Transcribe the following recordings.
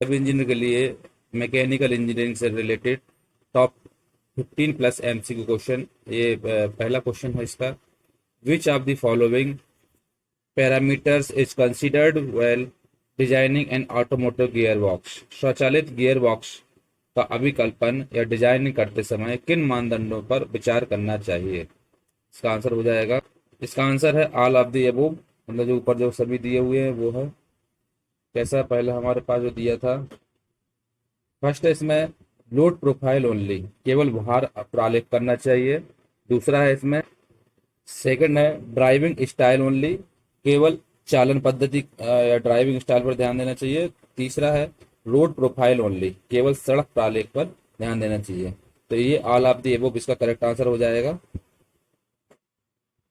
सब इंजीनियर के लिए मैकेनिकल इंजीनियरिंग से related top 15 plus MCQ question. ये पहला क्वेश्चन है इसका। Which of the following parameters is considered well designing an automotive gear box? स्वचालित गियर बॉक्स का अभिकल्पन या डिजाइन करते समय किन मानदंडों पर विचार करना चाहिए? इसका आंसर हो जाएगा, इसका आंसर है ऑल ऑफ द अबव। मतलब जो ऊपर जो सभी दिए हुए हैं वो है। कैसा पहला हमारे पास जो दिया था, फर्स्ट है इसमें लोड प्रोफाइल ओनली, केवल भार पर आलेख करना चाहिए। दूसरा है इसमें, सेकंड है ड्राइविंग स्टाइल ओनली, केवल चालन पद्धति या ड्राइविंग स्टाइल पर ध्यान देना चाहिए। तीसरा है रोड प्रोफाइल ओनली, केवल सड़क प्रालेख पर ध्यान देना चाहिए। तो ये ऑल ऑफ द एबव इसका करेक्ट आंसर हो जाएगा।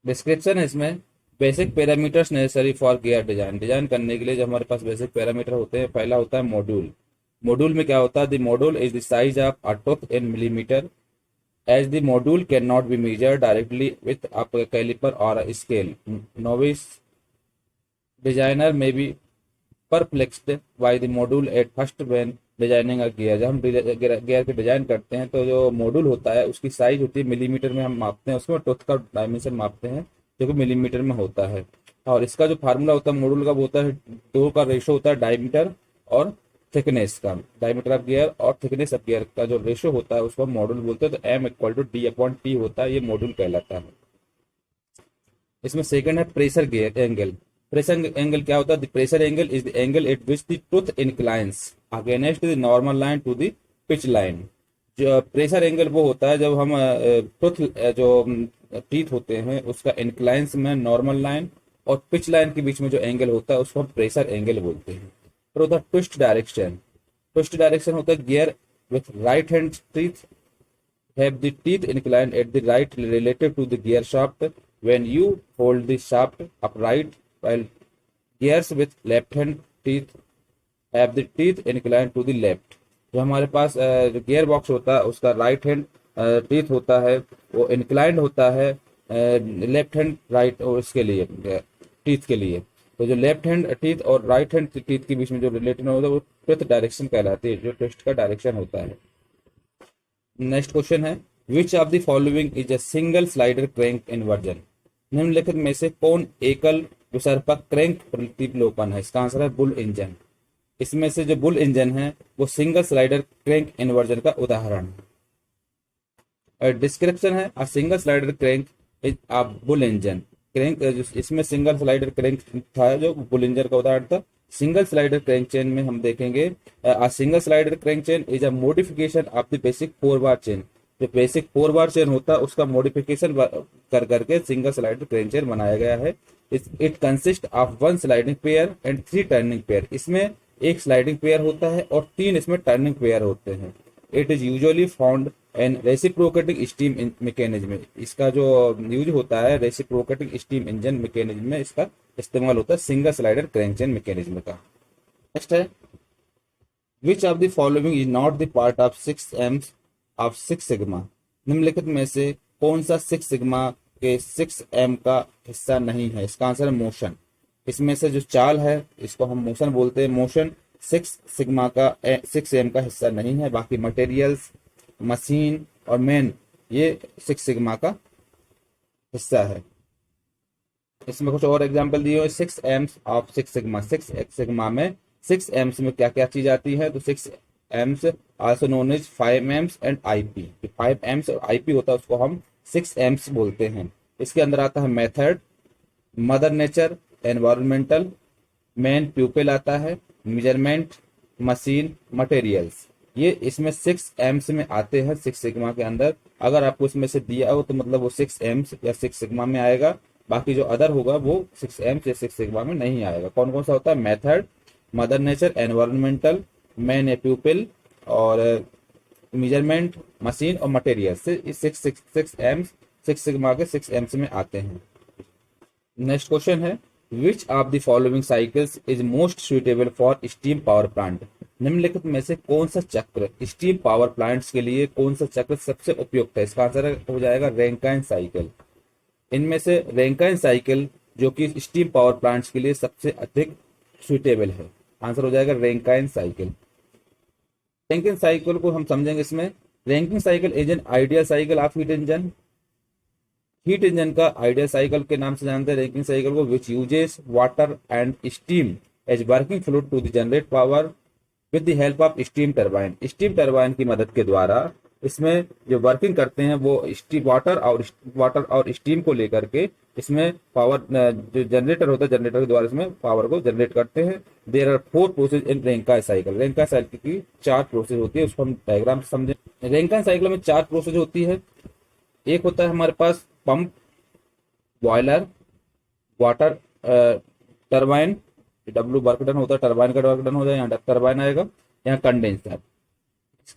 डिस्क्रिप्शन है इसमें, basic parameters necessary for gear design. Design करने के लिए जो हमारे पास बेसिक पैरामीटर होते हैं, पहला होता है मॉड्यूल। मॉड्यूल में क्या होता है? The module is the size of a tooth in millimetre, as the module cannot be measured directly with a caliper or a scale. Novice designer may be perplexed by the module at first when designing a gear. जब हम gear के design करते हैं तो जो module होता है उसकी साइज होती है मिलीमीटर में, हम मापते हैं उसमें, टूथ का डायमेंशन मापते हैं जो कि मिलीमीटर में होता है। और इसका जो फार्मूला होता है मॉड्यूल का वो होता है, दो का रेशो होता है डायमीटर और थिकनेस का। डायमीटर ऑफ गियर और थिकनेस ऑफ गियर का जो रेशो होता है उसको हम मॉड्यूल बोलते हैं। तो M equal to D upon T होता है, ये मॉड्यूल कहलाता है। इसमें सेकंड है pressure gear angle. Pressure angle क्या होता है? The pressure angle is the angle at which the tooth inclines against the normal line to the pitch line. जो प्रेशर एंगल वो होता है जब हम टूथ जो टीथ होते हैं उसका इंक्लाइंस में नॉर्मल लाइन और पिच लाइन के बीच में जो एंगल होता है उसको हम प्रेशर एंगल बोलते हैं। फिर होता है ट्विस्ट डायरेक्शन। ट्विस्ट डायरेक्शन होता है gear with right hand teeth have the teeth inclined at the right relative to the gear shaft when you hold the shaft upright, while gears with left hand teeth have the teeth inclined to the left। जो हमारे पास gear box होता है उसका right hand teeth होता है, वो inclined होता है लेफ्ट हैंड राइट और इसके लिए टीथ के लिए। तो जो लेफ्ट हैंड टीथ और राइट हैंड टीथ के बीच में जो रिलेशन होता है वो ट्विस्ट डायरेक्शन कहलाती है, जो ट्विस्ट का डायरेक्शन होता है। नेक्स्ट क्वेश्चन है, विच of the following is a single slider crank inversion? निम्नलिखित में से कौन एकल विसर्पक क्रैंक प्रतिलोपन है? इसका आंसर है बुल इंजन। इसमें से जो बुल इंजन है वो सिंगल स्लाइडर क्रैंक इन्वर्जन का उदाहरण है। डिस्क्रिप्शन है, a single slider crank is a bull engine. Crank इसमें सिंगल स्लाइडर क्रैंक था जो बुल इंजन का उदाहरण था। सिंगल स्लाइडर क्रैंक चेन में हम देखेंगे, a single slider crank chain is a modification of the basic 4 bar chain। जो बेसिक 4 बार चेन होता है उसका मॉडिफिकेशन कर करके सिंगल स्लाइडर क्रैंक चेन बनाया गया है। It consist of 1 sliding pair and 3 turning pair. इसमें एक स्लाइडिंग पेयर होता है और 3 इसमें टर्निंग पेयर होते हैं। It is usually found an reciprocating steam mechanism. इसका जो यूज होता है रेसिप्रोकेटिंग स्टीम इंजन मैकेनिज्म में इसका इस्तेमाल होता है single slider crank chain mechanism का। नेक्स्ट है, विच of the following is not the part of 6 of 6 sigma? निम्नलिखित में से कौन सा 6 सिग्मा के 6 का हिस्सा नहीं है? इसका आंसर है मोशन। इसमें से जो चाल है इसको हम मोशन बोलते हैं। मोशन 6 का हिस्सा नहीं है। बाकी मटेरियल्स, मशीन और मैन ये 6 सिग्मा का हिस्सा है। इसमें कुछ और एग्जांपल दिए हुए, 6 एम्स ऑफ 6 सिग्मा। 6 सिग्मा में 6 एम्स में क्या क्या चीज आती है? तो 6 Ms also known as 5 Ms and IP. 5 Ms और आईपी होता है उसको हम 6 एम्स बोलते हैं। इसके अंदर आता है method, mother nature, environmental, man प्यूपिल आता है, मेजरमेंट, मशीन, मटेरियल्स। ये इसमें 6 एम्स में आते हैं 6 सिग्मा के अंदर। अगर आपको इसमें से दिया हो तो मतलब वो 6 एम्स या 6 सिग्मा में आएगा। बाकी जो अदर होगा वो 6 एम्स या 6 सिग्मा में नहीं आएगा। कौन कौन सा होता है? Method, mother nature, environmental, man a pupil और मेजरमेंट, मशीन और मटेरियल से इस 6 एम्स 6 सिग्मा के 6 एम्स में आते हैं। नेक्स्ट क्वेश्चन है, विच of the following cycles is most suitable for steam power plant? निम्नलिखित में से कौन सा चक्र स्टीम पावर प्लांट्स के लिए कौन सा चक्र सबसे उपयुक्त है? इसका आंसर हो जाएगा रैंकाइन साइकिल। इनमें से रैंकाइन साइकिल जो कि स्टीम पावर प्लांट्स के लिए सबसे अधिक सुइटेबल है, आंसर हो जाएगा रैंकाइन साइकिल। रैंकिन साइकिल को हम समझेंगे इसमें। Rankine cycle is an ideal cycle of heat engine. Heat engine का आइडियल साइकिल के नाम से जानते हैं रैंकिन साइकिल को, which uses water and steam as working fluid to generate power with the help of steam turbine. Steam turbine की मदद के द्वारा इसमें जो वर्किंग करते हैं वो स्टीम वाटर और स्टीम को लेकर के इसमें पावर, जो जनरेटर होता है जनरेटर के द्वारा इसमें पावर को जनरेट करते हैं। There are 4 process in Rankine cycle. Rankine cycle की 4 प्रोसेस होती है, उसको हम डायग्राम से समझें। रेंका साइकिल में 4 प्रोसेस होती है। एक होता है हमारे पास pump, boiler, water turbine, W work done होता है, टरबाइन का वर्क डन हो जाए, यहाँ टरबाइन आएगा, यहाँ कंडेंसर।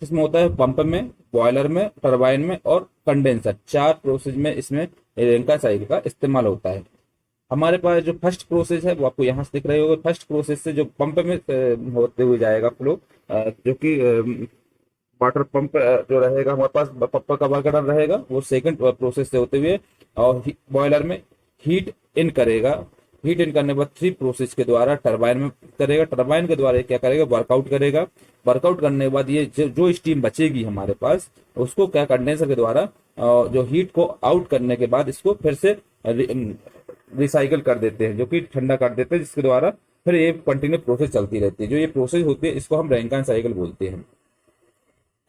इसमें होता है पंप में, बॉयलर में, टरबाइन में और कंडेंसर। 4 प्रोसेस में इसमें रेंका साइकिल का इस्तेमाल होता है। हमारे पास जो फर्स्ट प्रोसेस है वो आपको यहाँ से दिख रही होगी। फर्स्ट प्रोसेस से जो पंप में होते हुए जाएगा फ्लो, जो कि वाटर पंप जो रहेगा हमारे पास, पंप का वर्क डन रहेगा, वो सेकंड प्रोसेस से होते हुए और बॉयलर में हीट इन करेगा। हीट इन करने के बाद 3 प्रोसेस के द्वारा टरबाइन में करेगा। टरबाइन के द्वारा क्या करेगा, वर्कआउट करेगा। वर्कआउट करने के बाद ये जो स्टीम बचेगी हमारे पास, उसको क्या कंडेंसर के द्वारा जो हीट को आउट करने के बाद इसको फिर से रिसाइकल कर देते हैं, जो कि ठंडा कर देते हैं, जिसके द्वारा फिर ये कंटिन्यू प्रोसेस चलती रहती है। जो ये प्रोसेस होती है इसको हम रैंकिन साइकिल बोलते हैं।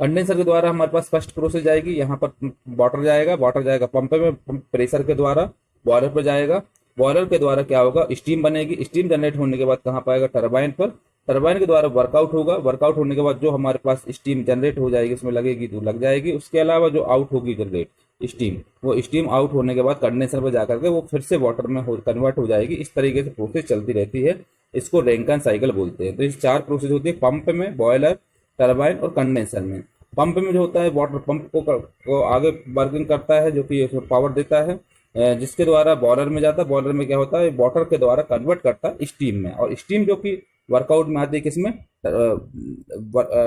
कंडेंसर के द्वारा हमारे पास फर्स्ट प्रोसेस जाएगी, यहाँ पर वाटर जाएगा पंप में, प्रेशर के द्वारा बॉयलर पर जाएगा। बॉयलर के द्वारा क्या होगा, स्टीम बनेगी। स्टीम जनरेट होने के बाद कहाँ पाएगा, टरबाइन पर। टरबाइन के द्वारा वर्कआउट होगा। वर्कआउट होने के बाद जो हमारे पास स्टीम जनरेट हो जाएगी, उसमें लगेगी तो लग जाएगी। उसके अलावा जो आउट होगी जनरेट स्टीम, वो स्टीम आउट होने के बाद कंडेंसर पर जाकर के वो फिर से वाटर में कन्वर्ट हो जाएगी। इस तरीके से प्रोसेस चलती रहती है। इसको रैंकिन साइकिल बोलते हैं। तो इस 4 प्रोसेस होती है, पंप में, बॉयलर, टरबाइन और कंडेंसर में। पंप में जो होता है वाटर पंप को आगे वर्किंग करता है, जो कि पावर देता है, जिसके द्वारा बॉयलर में जाता है। बॉयलर में क्या होता है, वाटर के द्वारा कन्वर्ट करता है स्टीम में, और स्टीम जो कि वर्कआउट में आती है किसमें,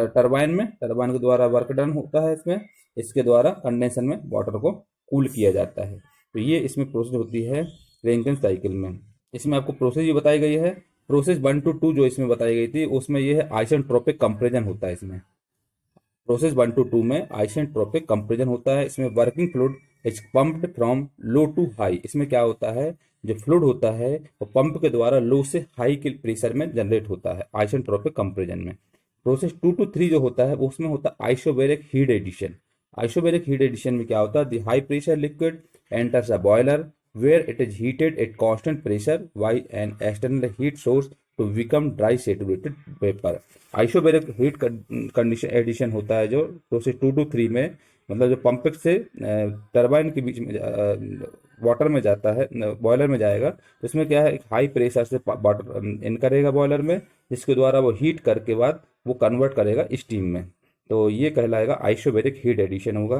टरबाइन में। टरबाइन के द्वारा वर्क डन होता है इसमें, इसके द्वारा कंडेंसर में वाटर को कूल किया जाता है। तो ये इसमें प्रोसेस होती है रैंकिन साइकिल में। इसमें आपको प्रोसेस भी बताई गई है। प्रोसेस 1 to 2 जो इसमें बताई गई थी, उसमें ये है आइसेंट्रोपिक कंप्रेजन होता है। इसमें प्रोसेस 1 to 2 में आइसेंट्रोपिक कंप्रेजन होता है। इसमें working fluid is pumped from low to high. इसमें क्या होता है, जो फ्लूइड होता है वो पंप के द्वारा लो से हाई के प्रेशर में जनरेट होता है आइसेंट्रोपिक कंप्रेजन में। प्रोसेस 2 to 3 जो होता है वो उसमें होता है isobaric heat addition. Isobaric heat addition में क्या होता है, the high pressure liquid enters a boiler where it is heated at constant pressure by an external heat source to become dry saturated vapour. Isobaric heat condition addition होता है जो process 2 to 3 में, मतलब जो पंप से turbine के बीच में water में जाता है, बॉयलर में जाएगा, तो इसमें क्या है, एक हाई प्रेशर से वाटर इन करेगा बॉयलर में, जिसके द्वारा वो हीट करके बाद वो कन्वर्ट करेगा स्टीम में। तो ये कहलाएगा आइसोबैरिक हीट एडिशन होगा।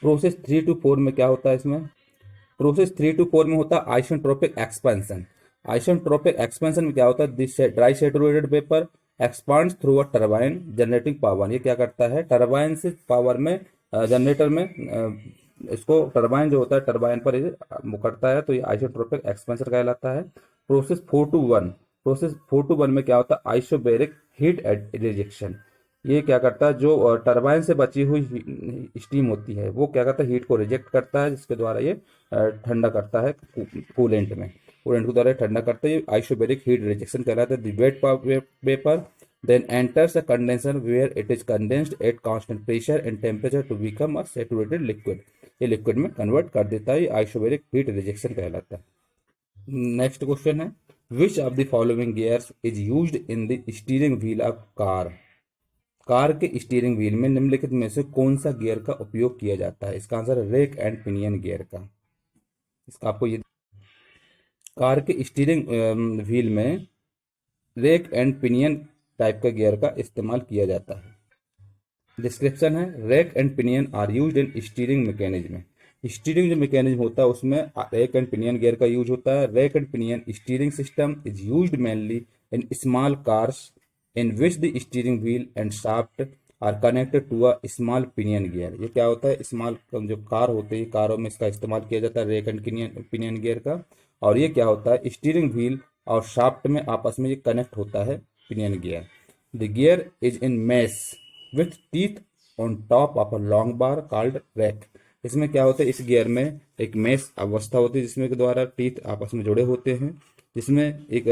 प्रोसेस 3 to 4 में क्या होता है, इसमें प्रोसेस 3 to 4 में होता है आइसेंट्रोपिक एक्सपेंशन। आइसेंट्रोपिक एक्सपेंशन में क्या होता है, this dry saturated vapour expands through a turbine generating power. ये क्या करता है, टरबाइन से पावर में, जनरेटर में, इसको टरबाइन जो होता है टरबाइन पर वो करता है, तो ये आइसेंट्रोपिक एक्सपेंशन कहलाता है। प्रोसेस 4 to 1, प्रोसेस 4 to 1 में क्या होता है, आइसोबैरिक हीट रिजेक्शन। ये क्या करता है, जो टरबाइन से बची हुई स्टीम होती है वो क्या करता है, हीट को रिजेक्ट करता है, जिसके द्वारा ये ठंडा करता है कूलेंट में, कूलेंट के द्वारा ठंडा करता है। आइसोबैरिक हीट रिजेक्शन कहलाता है। The wet vapour then enters a condenser where it is condensed at constant pressure and temperature to become a saturated liquid। ये लिक्विड में कन्वर्ट कर देता है। ये आइसोबैरिक हीट रिजेक्शन कहलाता है। नेक्स्ट क्वेश्चन है, विच of the following gears is used in the steering wheel of car. Car के स्टीयरिंग व्हील में निम्नलिखित में से कौन सा गियर का उपयोग किया जाता है। इसका आंसर है रेक एंड पिनियन गियर का। इसका आपको ये, कार के स्टीयरिंग व्हील में रेक एंड पिनियन टाइप का गियर का इस्तेमाल किया जाता है। डिस्क्रिप्शन है, rack and pinion are used in steering mechanism. Steering जो मैकेनिज्म होता है उसमें रेक एंड पिनियन गियर का यूज होता है। Rack and pinion steering system is used mainly in small cars in which the steering wheel and shaft are connected to a small pinion gear. ये क्या होता है, स्मॉल जो car होते हैं, कारों में इसका इस्तेमाल किया जाता है रेक एंड पिनियन गियर का। और ये क्या होता है, स्टीयरिंग व्हील और शाफ्ट में आपस में ये कनेक्ट होता है pinion gear. The gear is in mesh with teeth on top of a long bar called rack. इसमें क्या होता है, इस गियर में एक मेश अवस्था होती है जिसमें के द्वारा टीथ आपस में जुड़े होते हैं, जिसमें एक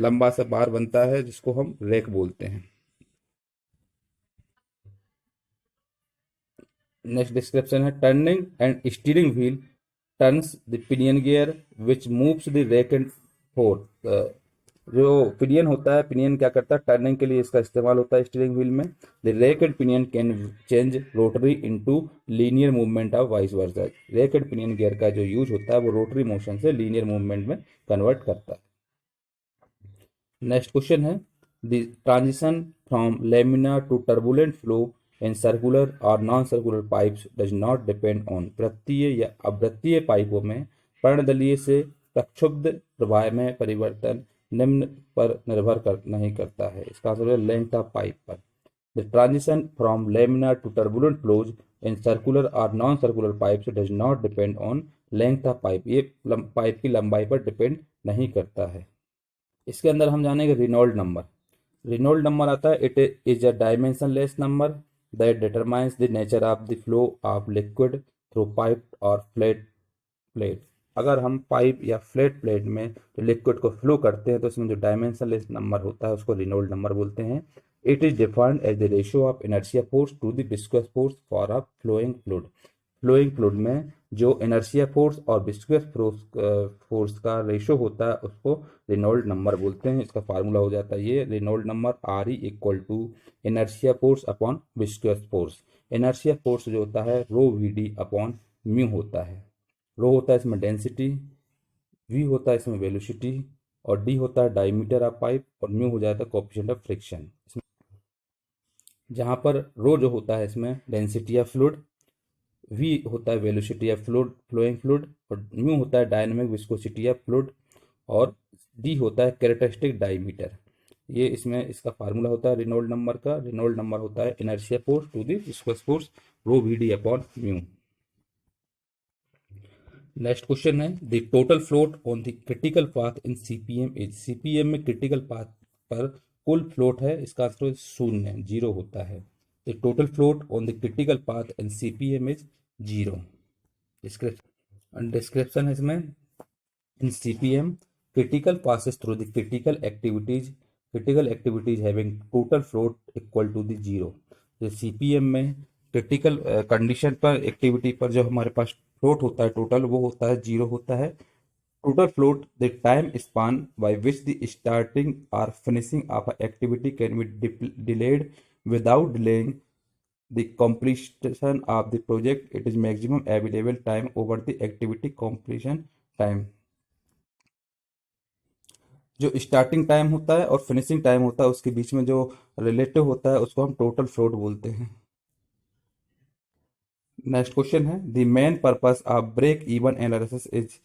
लंबा सा बार बनता है जिसको हम रैक बोलते हैं। नेक्स्ट डिस्क्रिप्शन है turning and steering wheel turns the pinion gear which moves the rack and fourth. जो पिनियन होता है, पिनियन क्या करता है, टर्निंग के लिए इसका इस्तेमाल होता है स्टीयरिंग व्हील में। The rack and pinion can change rotary into linear movement of vice versa. Rack and pinion gear का जो यूज होता है वो रोटरी मोशन से लीनियर मूवमेंट में कन्वर्ट करता है। नेक्स्ट क्वेश्चन है the transition from laminar to turbulent flow in circular और non circular pipes does not depend on. वृत्तीय या अवृत्तीय पाइपों में पर्णदलीय से प्रक्षुब्ध प्रवाह में परिवर्तन निम्न पर निर्भर नहीं करता है। इसका आंसर है लेंथ ऑफ पाइप पर। The transition from laminar to turbulent flows in circular और non circular pipes does not depend on length of pipe. ये पाइप की लंबाई पर डिपेंड नहीं करता है। इसके अंदर हम जानेंगे रिनॉल्ड नंबर। रिनॉल्ड नंबर आता है, it is a dimensionless number that determines the nature of the flow of liquid through pipe और फ्लैट प्लेट। अगर हम पाइप या फ्लैट प्लेट में जो लिक्विड को फ्लो करते हैं तो इसमें जो डायमेंशनलेस नंबर होता है उसको रिनॉल्ड नंबर बोलते हैं। It is defined as the ratio of inertia force to the viscous force for a flowing fluid. Flowing fluid में जो इनर्शिया फोर्स और विस्कस फोर्स का रेशियो होता है उसको रेनॉल्ड नंबर बोलते हैं। इसका फार्मूला हो जाता है ये Reynold number R E equal to inertia force upon viscous force. Inertia force जो होता है rho V D upon mu होता है। रो होता है इसमें डेंसिटी, वी होता है इसमें वेलोसिटी और डी होता है डायमीटर ऑफ पाइप और म्यू हो जाता है कोएफिशिएंट ऑफ फ्रिक्शन। जहाँ पर रो जो होता है इसमें डेंसिटी ऑफ फ्लूइड, वी होता है velocity of fluid flowing fluid और म्यू होता है डायनामिक विस्कोसिटी ऑफ फ्लूइड और डी होता है कैरेक्टरिस्टिक डायमीटर। ये इसमें इसका फार्मूला होता है रेनॉल्ड नंबर का। रेनॉल्ड नंबर होता है inertia force to the viscous force rho V D upon mu. Next question है the total float on the critical path in CPM is. CPM में क्रिटिकल पाथ पर कुल float है, इसका answer शून्य जीरो होता है। The total float on the critical path in CPM is zero. Description है इसमें इन CPM critical passes through the critical activities having total float equal to the zero। तो सीपीएम में क्रिटिकल कंडीशन पर activity पर जो हमारे पास फ्लोट होता है टोटल वो होता है जीरो होता है। Total float the time span by which the starting और finishing of activity can be delayed without delaying the completion of the project। it is maximum available time over the activity completion time। जो starting time होता है और finishing time होता है उसके बीच में जो रिलेटिव होता है उसको हम टोटल फ्लोट बोलते हैं। नेक्स्ट क्वेश्चन है the main purpose of break even analysis is.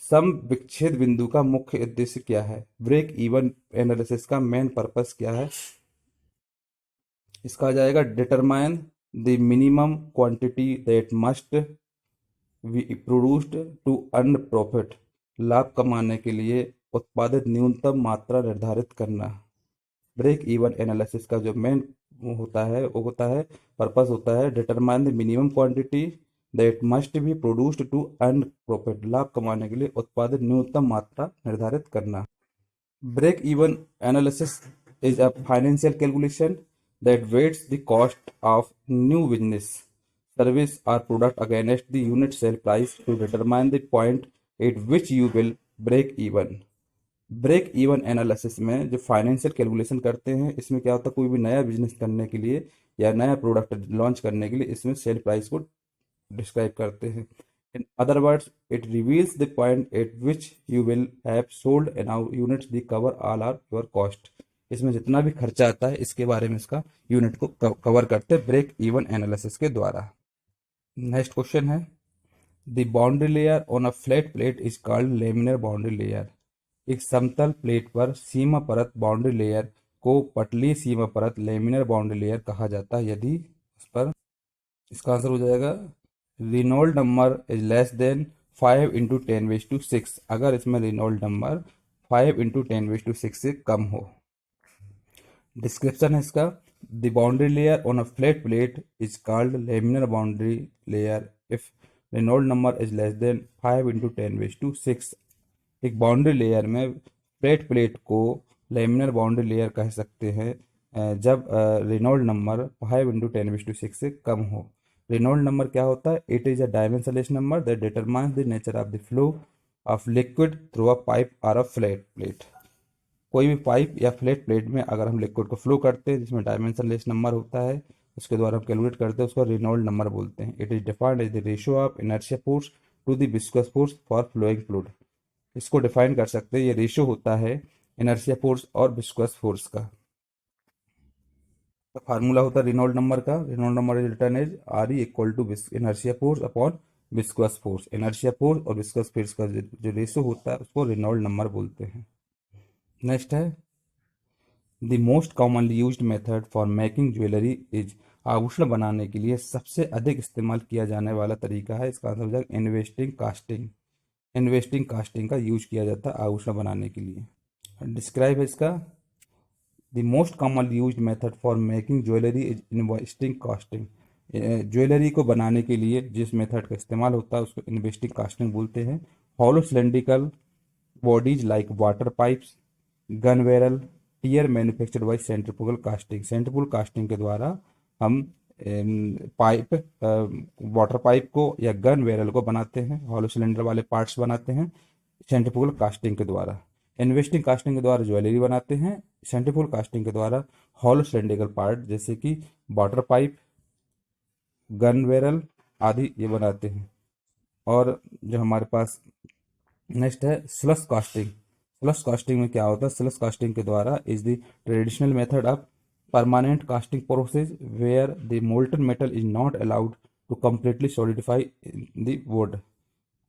सम विच्छेद बिंदु का मुख्य उद्देश्य क्या है। ब्रेक इवन एनालिसिस का मेन पर्पस क्या है, इसका आ जाएगा determine the minimum quantity that must be produced to earn profit. लाभ कमाने के लिए उत्पादित न्यूनतम मात्रा निर्धारित करना। ब्रेक इवन एनालिसिस का जो मेन होता है वो होता है पर्पस होता है determine the minimum quantity that must be produced to earn profit. लाभ कमाने के लिए उत्पादित न्यूनतम मात्रा निर्धारित करना। Break even analysis is a financial calculation that weighs the cost of new business service or product against the unit sale price to determine the point at which you will break even। Break even analysis में जो financial calculation करते हैं इसमें क्या होता है, कोई भी नया बिजनेस करने के लिए या नया प्रोडक्ट लॉन्च करने के लिए इसमें सेल प्राइस को डिस्क्राइब करते हैं। In other words it reveals the point at which you will have sold enough units the cover all are your cost. इसमें जितना भी खर्चा आता है इसके बारे में इसका यूनिट को कवर करते हैं ब्रेक इवन एनालिसिस के द्वारा। नेक्स्ट क्वेश्चन है the boundary layer on a flat plate is called laminar boundary layer. एक समतल प्लेट पर सीमा परत बाउंड्री लेयर को पतली सीमा परत लेमिनर बाउंड्री लेयर कहा जाता है यदि उस पर, इसका आंसर हो जाएगा Reynold number is less than 5 × 10⁻⁶। अगर इसमें रेनॉल्ड नंबर 5 × 10⁻⁶ से कम हो। डिस्क्रिप्शन है इसका, the boundary layer on a flat plate is called laminar boundary layer if Reynold number is less than 5 × 10⁻⁶। एक बाउंड्री लेयर में फ्लैट प्लेट को लेमिनर बाउंड्री लेयर कह सकते हैं जब रेनॉल्ड नंबर 5 × 10⁻⁶ से कम हो। रेनॉल्ड नंबर क्या होता है? It is a dimensionless number that determines the nature of the flow of liquid through a pipe और अ फ्लैट प्लेट। कोई भी पाइप या फ्लैट प्लेट में अगर हम लिक्विड को फ्लो करते हैं जिसमें डायमेंशनलेस नंबर होता है, उसके द्वारा हम कैलकुलेट करते हैं, उसको रेनॉल्ड नंबर बोलते हैं। It is defined as the ratio of inertia force to the viscous force for flowing fluid. इसको डिफाइन कर सकते हैं, ये रेशियो होता है इनर्शिया फोर्स और विस्कस फोर्स का। तो फार्मूला होता है रेनॉल्ड नंबर का, Reynold number is written as R E equal to inertia force upon viscous force. Inertia force और विस्कस फोर्स का जो रेशियो होता है उसको रेनॉल्ड नंबर बोलते हैं। नेक्स्ट है the most commonly used method for making jewellery is. आभूषण बनाने के लिए सबसे अधिक इस्तेमाल किया जाने वाला तरीका है, इसका आंसर हो जाएगा इन्वेस्टिंग कास्टिंग। इन्वेस्टिंग कास्टिंग का यूज किया जाता है आभूषण बनाने के लिए। डिस्क्राइब है इसका, the most commonly used method for making jewellery is investing casting. Jewellery को बनाने के लिए जिस मेथड का इस्तेमाल होता है उसको इन्वेस्टिंग कास्टिंग बोलते हैं। Hollow cylindrical bodies like water pipes, gun barrel, tier manufactured by centrifugal casting. Centrifugal casting के द्वारा हम पाइप, वाटर पाइप को या गन बैरल को बनाते हैं, हॉलो सिलेंडर वाले पार्ट्स बनाते हैं सेंट्रीफ्यूगल कास्टिंग के द्वारा। इन्वेस्टिंग कास्टिंग के द्वारा ज्वेलरी बनाते हैं, सेंट्रीफ्यूगल कास्टिंग के द्वारा हॉलो सिलेंड्रिकल पार्ट जैसे कि वाटर पाइप, गन बैरल आदि ये बनाते हैं। और जो हमारे पास नेक्स्ट है स्लस कास्टिंग। स्लस कास्टिंग में क्या होता है? स्लस कास्टिंग के द्वारा is the traditional method of permanent casting process where the molten metal is not allowed to completely solidify the wood.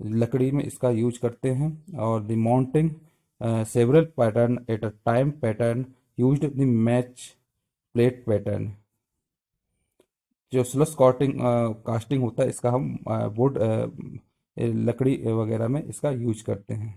लकड़ी में इसका यूज करते हैं। और the mounting several pattern at a time pattern used the match plate pattern. जो slush casting casting होता है इसका हम वुड लकड़ी वगैरह में इसका यूज करते हैं।